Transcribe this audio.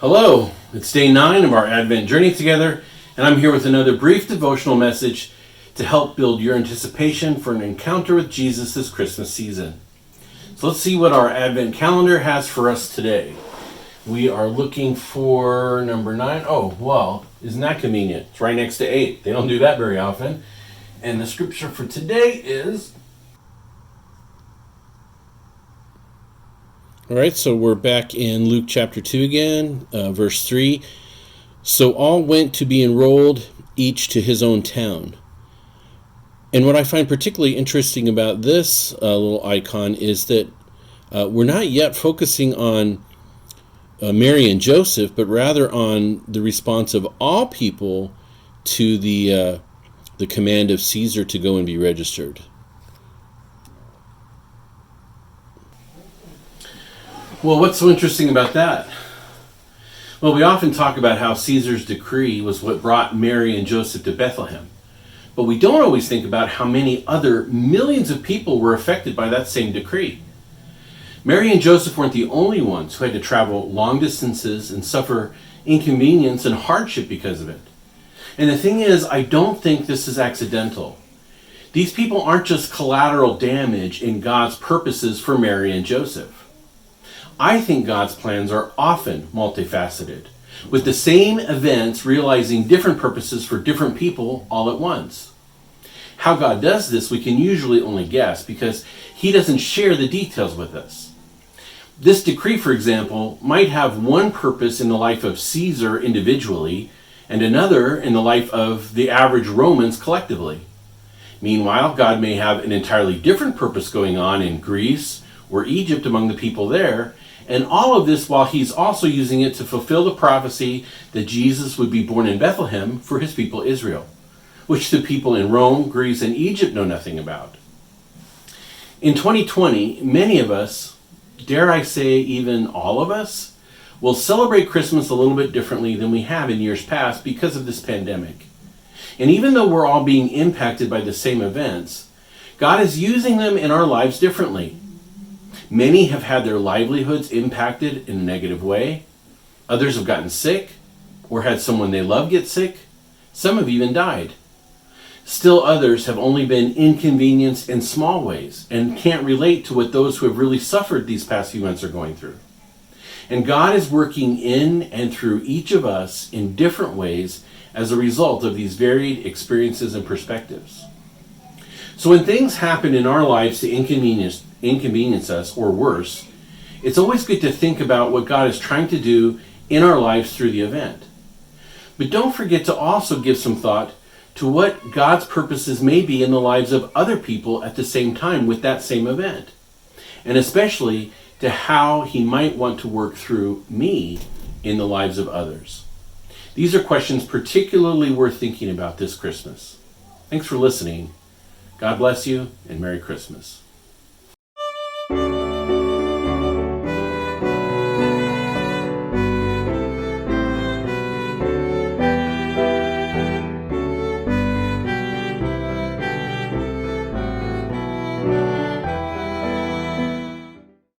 Hello, it's day 9 of our Advent journey together, and I'm here with another brief devotional message to help build your anticipation for an encounter with Jesus this Christmas season. So let's see what our Advent calendar has for us today. We are looking for number 9. Oh, well, isn't that convenient? It's right next to 8. They don't do that very often. And the scripture for today is... All right, so we're back in Luke chapter 2 again, verse 3. So all went to be enrolled, each to his own town. And what I find particularly interesting about this little icon is that we're not yet focusing on Mary and Joseph, but rather on the response of all people to the command of Caesar to go and be registered. Well, what's so interesting about that? Well, we often talk about how Caesar's decree was what brought Mary and Joseph to Bethlehem. But we don't always think about how many other millions of people were affected by that same decree. Mary and Joseph weren't the only ones who had to travel long distances and suffer inconvenience and hardship because of it. And the thing is, I don't think this is accidental. These people aren't just collateral damage in God's purposes for Mary and Joseph. I think God's plans are often multifaceted, with the same events realizing different purposes for different people all at once. How God does this, we can usually only guess because he doesn't share the details with us. This decree, for example, might have one purpose in the life of Caesar individually and another in the life of the average Romans collectively. Meanwhile, God may have an entirely different purpose going on in Greece or Egypt among the people there, and all of this while he's also using it to fulfill the prophecy that Jesus would be born in Bethlehem for his people Israel, which the people in Rome, Greece, and Egypt know nothing about. In 2020, many of us, dare I say even all of us, will celebrate Christmas a little bit differently than we have in years past because of this pandemic. And even though we're all being impacted by the same events, God is using them in our lives differently. Many have had their livelihoods impacted in a negative way. Others have gotten sick or had someone they love get sick. Some have even died. Still others have only been inconvenienced in small ways and can't relate to what those who have really suffered these past few months are going through. And God is working in and through each of us in different ways as a result of these varied experiences and perspectives. So when things happen in our lives to inconvenience us, or worse, it's always good to think about what God is trying to do in our lives through the event. But don't forget to also give some thought to what God's purposes may be in the lives of other people at the same time with that same event. And especially to how he might want to work through me in the lives of others. These are questions particularly worth thinking about this Christmas. Thanks for listening. God bless you, and Merry Christmas.